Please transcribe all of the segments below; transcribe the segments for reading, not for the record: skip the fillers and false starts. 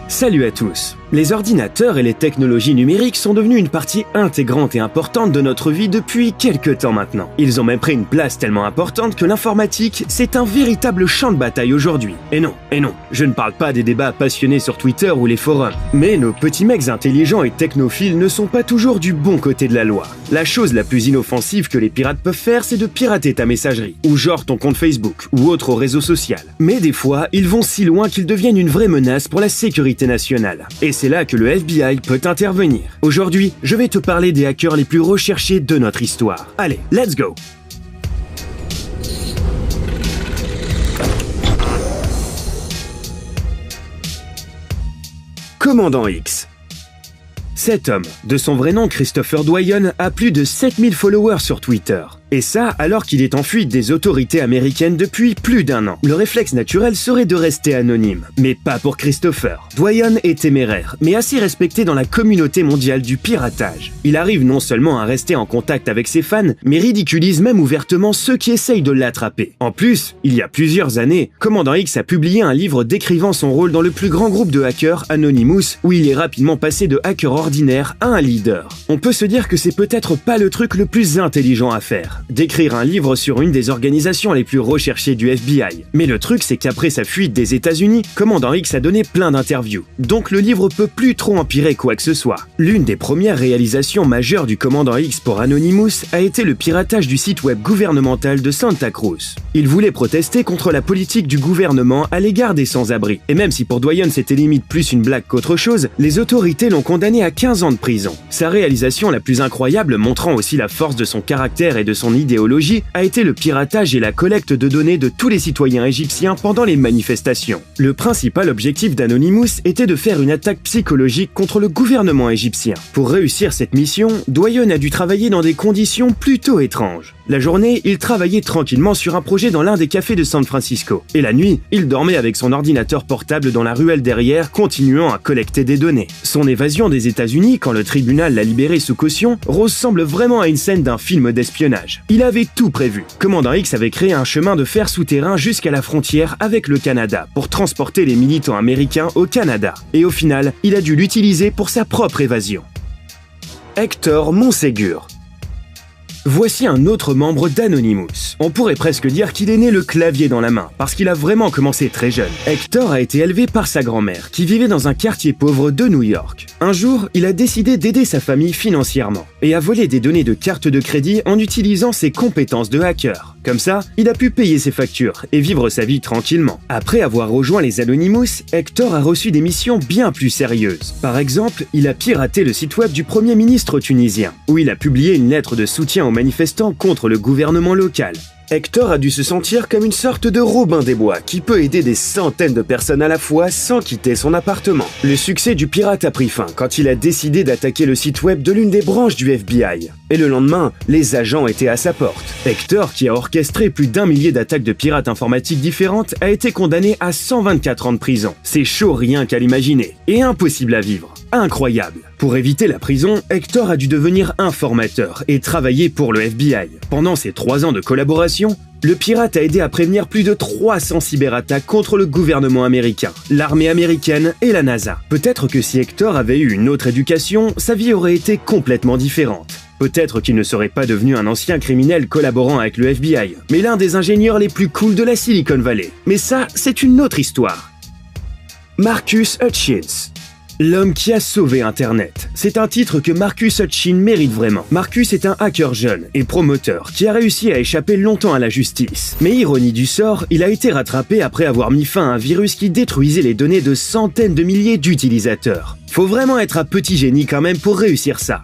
Salut à tous. Les ordinateurs et les technologies numériques sont devenus une partie intégrante et importante de notre vie depuis quelques temps maintenant. Ils ont même pris une place tellement importante que l'informatique, c'est un véritable champ de bataille aujourd'hui. Et non, je ne parle pas des débats passionnés sur Twitter ou les forums. Mais nos petits mecs intelligents et technophiles ne sont pas toujours du bon côté de la loi. La chose la plus inoffensive que les pirates peuvent faire, c'est de pirater ta messagerie, ou genre ton compte Facebook, ou autre réseau social. Mais des fois, ils vont si loin qu'ils deviennent une vraie menace pour la sécurité nationale. Et c'est là que le FBI peut intervenir. Aujourd'hui, je vais te parler des hackers les plus recherchés de notre histoire. Allez, let's go! Commandant X. Cet homme, de son vrai nom Christopher Dwyer, a plus de 7000 followers sur Twitter. Et ça, alors qu'il est en fuite des autorités américaines depuis plus d'1 an. Le réflexe naturel serait de rester anonyme. Mais pas pour Christopher. Dwyer est téméraire, mais assez respecté dans la communauté mondiale du piratage. Il arrive non seulement à rester en contact avec ses fans, mais ridiculise même ouvertement ceux qui essayent de l'attraper. En plus, il y a plusieurs années, Commandant X a publié un livre décrivant son rôle dans le plus grand groupe de hackers, Anonymous, où il est rapidement passé de hacker ordinaire à un leader. On peut se dire que c'est peut-être pas le truc le plus intelligent à faire. D'écrire un livre sur une des organisations les plus recherchées du FBI. Mais le truc, c'est qu'après sa fuite des États-Unis, Commandant X a donné plein d'interviews. Donc le livre peut plus trop empirer quoi que ce soit. L'une des premières réalisations majeures du Commandant X pour Anonymous a été le piratage du site web gouvernemental de Santa Cruz. Il voulait protester contre la politique du gouvernement à l'égard des sans-abri. Et même si pour Dwyer c'était limite plus une blague qu'autre chose, les autorités l'ont condamné à 15 ans de prison. Sa réalisation la plus incroyable, montrant aussi la force de son caractère et de son idéologie, a été le piratage et la collecte de données de tous les citoyens égyptiens pendant les manifestations. Le principal objectif d'Anonymous était de faire une attaque psychologique contre le gouvernement égyptien. Pour réussir cette mission, Dwyer a dû travailler dans des conditions plutôt étranges. La journée, il travaillait tranquillement sur un projet dans l'un des cafés de San Francisco. Et la nuit, il dormait avec son ordinateur portable dans la ruelle derrière, continuant à collecter des données. Son évasion des États-Unis, quand le tribunal l'a libéré sous caution, ressemble vraiment à une scène d'un film d'espionnage. Il avait tout prévu. Commandant X avait créé un chemin de fer souterrain jusqu'à la frontière avec le Canada pour transporter les militants américains au Canada. Et au final, il a dû l'utiliser pour sa propre évasion. Hector Monségur. Voici un autre membre d'Anonymous. On pourrait presque dire qu'il est né le clavier dans la main, parce qu'il a vraiment commencé très jeune. Hector a été élevé par sa grand-mère, qui vivait dans un quartier pauvre de New York. Un jour, il a décidé d'aider sa famille financièrement, et a volé des données de cartes de crédit en utilisant ses compétences de hacker. Comme ça, il a pu payer ses factures et vivre sa vie tranquillement. Après avoir rejoint les Anonymous, Hector a reçu des missions bien plus sérieuses. Par exemple, il a piraté le site web du Premier ministre tunisien, où il a publié une lettre de soutien aux manifestants contre le gouvernement local. Hector a dû se sentir comme une sorte de Robin des Bois qui peut aider des centaines de personnes à la fois sans quitter son appartement. Le succès du pirate a pris fin quand il a décidé d'attaquer le site web de l'une des branches du FBI. Et le lendemain, les agents étaient à sa porte. Hector, qui a orchestré plus d'1 millier d'attaques de pirates informatiques différentes, a été condamné à 124 ans de prison. C'est chaud rien qu'à l'imaginer. Et impossible à vivre. Incroyable. Pour éviter la prison, Hector a dû devenir informateur et travailler pour le FBI. Pendant ces 3 ans de collaboration, le pirate a aidé à prévenir plus de 300 cyberattaques contre le gouvernement américain, l'armée américaine et la NASA. Peut-être que si Hector avait eu une autre éducation, sa vie aurait été complètement différente. Peut-être qu'il ne serait pas devenu un ancien criminel collaborant avec le FBI, mais l'un des ingénieurs les plus cool de la Silicon Valley. Mais ça, c'est une autre histoire. Marcus Hutchins. L'homme qui a sauvé Internet. C'est un titre que Marcus Hutchins mérite vraiment. Marcus est un hacker jeune et promoteur qui a réussi à échapper longtemps à la justice. Mais ironie du sort, il a été rattrapé après avoir mis fin à un virus qui détruisait les données de centaines de milliers d'utilisateurs. Faut vraiment être un petit génie quand même pour réussir ça.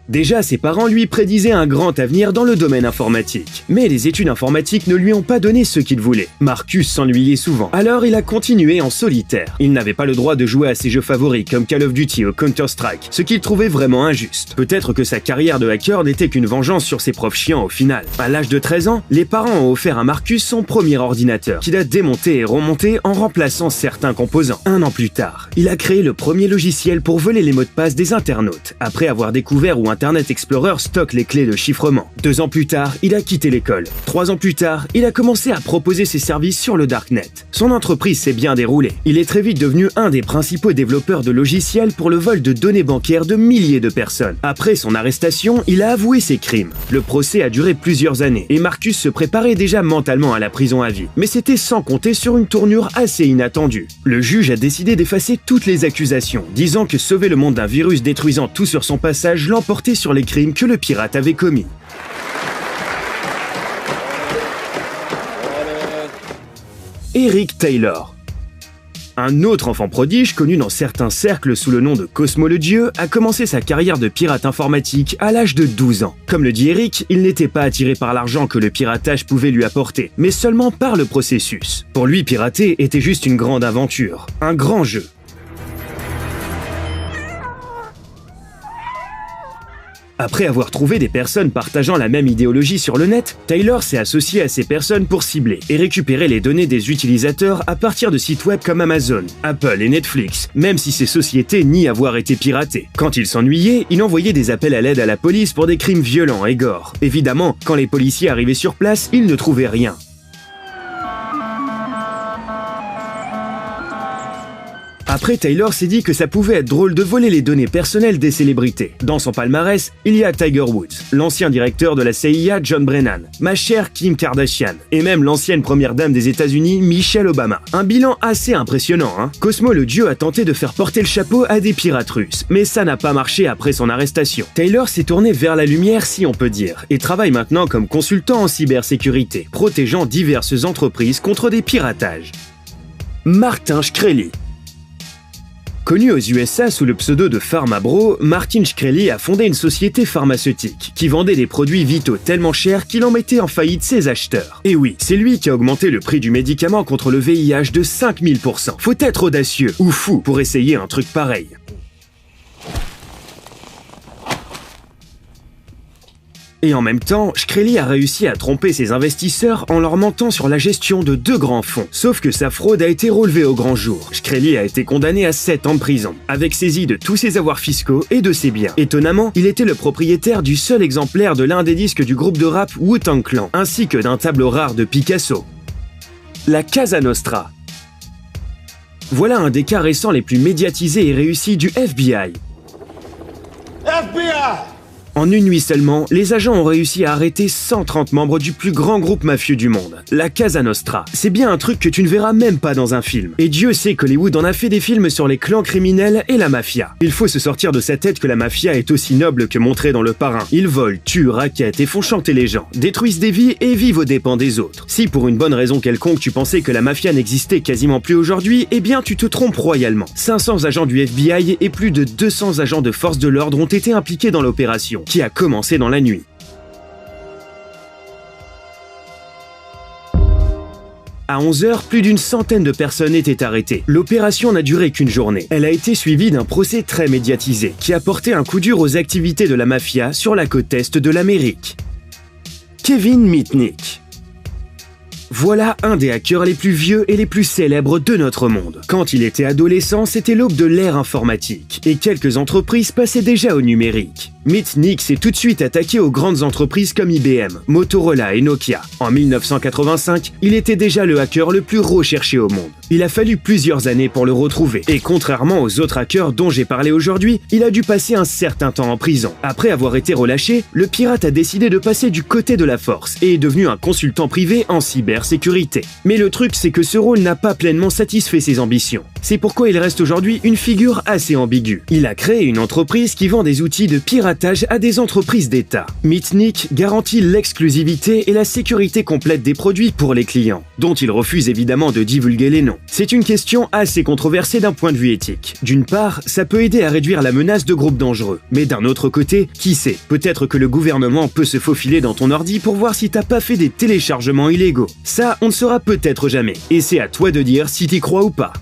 Déjà, ses parents lui prédisaient un grand avenir dans le domaine informatique. Mais les études informatiques ne lui ont pas donné ce qu'il voulait. Marcus s'ennuyait souvent, alors il a continué en solitaire. Il n'avait pas le droit de jouer à ses jeux favoris comme Call of Duty ou Counter-Strike, ce qu'il trouvait vraiment injuste. Peut-être que sa carrière de hacker n'était qu'une vengeance sur ses profs chiants au final. À l'âge de 13 ans, les parents ont offert à Marcus son premier ordinateur, qu'il a démonté et remonté en remplaçant certains composants. 1 an plus tard, il a créé le premier logiciel pour voler les mots de passe des internautes, après avoir découvert où Internet Explorer stocke les clés de chiffrement. 2 ans plus tard, il a quitté l'école. 3 ans plus tard, il a commencé à proposer ses services sur le Darknet. Son entreprise s'est bien déroulée. Il est très vite devenu un des principaux développeurs de logiciels pour le vol de données bancaires de milliers de personnes. Après son arrestation, il a avoué ses crimes. Le procès a duré plusieurs années et Marcus se préparait déjà mentalement à la prison à vie. Mais c'était sans compter sur une tournure assez inattendue. Le juge a décidé d'effacer toutes les accusations, disant que sauver le monde d'un virus détruisant tout sur son passage l'emportait sur les crimes que le pirate avait commis. Eric Taylor. Un autre enfant prodige, connu dans certains cercles sous le nom de Cosmo le Dieu, a commencé sa carrière de pirate informatique à l'âge de 12 ans. Comme le dit Eric, il n'était pas attiré par l'argent que le piratage pouvait lui apporter, mais seulement par le processus. Pour lui, pirater était juste une grande aventure, un grand jeu. Après avoir trouvé des personnes partageant la même idéologie sur le net, Taylor s'est associé à ces personnes pour cibler et récupérer les données des utilisateurs à partir de sites web comme Amazon, Apple et Netflix, même si ces sociétés nient avoir été piratées. Quand il s'ennuyait, il envoyait des appels à l'aide à la police pour des crimes violents et gore. Évidemment, quand les policiers arrivaient sur place, ils ne trouvaient rien. Après, Taylor s'est dit que ça pouvait être drôle de voler les données personnelles des célébrités. Dans son palmarès, il y a Tiger Woods, l'ancien directeur de la CIA John Brennan, ma chère Kim Kardashian, et même l'ancienne première dame des États-Unis Michelle Obama. Un bilan assez impressionnant, hein. Cosmo le Dieu a tenté de faire porter le chapeau à des pirates russes, mais ça n'a pas marché après son arrestation. Taylor s'est tourné vers la lumière, si on peut dire, et travaille maintenant comme consultant en cybersécurité, protégeant diverses entreprises contre des piratages. Martin Shkreli. Connu aux USA sous le pseudo de Pharma Bro, Martin Shkreli a fondé une société pharmaceutique qui vendait des produits vitaux tellement chers qu'il en mettait en faillite ses acheteurs. Et oui, c'est lui qui a augmenté le prix du médicament contre le VIH de 5000%. Faut être audacieux ou fou pour essayer un truc pareil. Et en même temps, Shkreli a réussi à tromper ses investisseurs en leur mentant sur la gestion de 2 grands fonds. Sauf que sa fraude a été relevée au grand jour. Shkreli a été condamné à 7 ans de prison, avec saisie de tous ses avoirs fiscaux et de ses biens. Étonnamment, il était le propriétaire du seul exemplaire de l'un des disques du groupe de rap Wu-Tang Clan, ainsi que d'un tableau rare de Picasso. La Casa Nostra. Voilà un des cas récents les plus médiatisés et réussis du FBI. FBI! En une nuit seulement, les agents ont réussi à arrêter 130 membres du plus grand groupe mafieux du monde, la Casa Nostra. C'est bien un truc que tu ne verras même pas dans un film. Et Dieu sait qu'Hollywood en a fait des films sur les clans criminels et la mafia. Il faut se sortir de sa tête que la mafia est aussi noble que montré dans Le Parrain. Ils volent, tuent, raquettent et font chanter les gens, détruisent des vies et vivent aux dépens des autres. Si pour une bonne raison quelconque tu pensais que la mafia n'existait quasiment plus aujourd'hui, eh bien tu te trompes royalement. 500 agents du FBI et plus de 200 agents de force de l'ordre ont été impliqués dans l'opération, qui a commencé dans la nuit. À 11h, plus d'une centaine de personnes étaient arrêtées. L'opération n'a duré qu'une journée. Elle a été suivie d'un procès très médiatisé, qui a porté un coup dur aux activités de la mafia sur la côte est de l'Amérique. Kevin Mitnick. Voilà un des hackers les plus vieux et les plus célèbres de notre monde. Quand il était adolescent, c'était l'aube de l'ère informatique, et quelques entreprises passaient déjà au numérique. Mitnick s'est tout de suite attaqué aux grandes entreprises comme IBM, Motorola et Nokia. En 1985, il était déjà le hacker le plus recherché au monde. Il a fallu plusieurs années pour le retrouver, et contrairement aux autres hackers dont j'ai parlé aujourd'hui, il a dû passer un certain temps en prison. Après avoir été relâché, le pirate a décidé de passer du côté de la force, et est devenu un consultant privé en cybersécurité. Mais le truc, c'est que ce rôle n'a pas pleinement satisfait ses ambitions. C'est pourquoi il reste aujourd'hui une figure assez ambiguë. Il a créé une entreprise qui vend des outils de piratage à des entreprises d'État. Mitnick garantit l'exclusivité et la sécurité complète des produits pour les clients, dont il refuse évidemment de divulguer les noms. C'est une question assez controversée d'un point de vue éthique. D'une part, ça peut aider à réduire la menace de groupes dangereux, mais d'un autre côté, qui sait, peut-être que le gouvernement peut se faufiler dans ton ordi pour voir si t'as pas fait des téléchargements illégaux. Ça, on ne saura peut-être jamais, et c'est à toi de dire si t'y crois ou pas.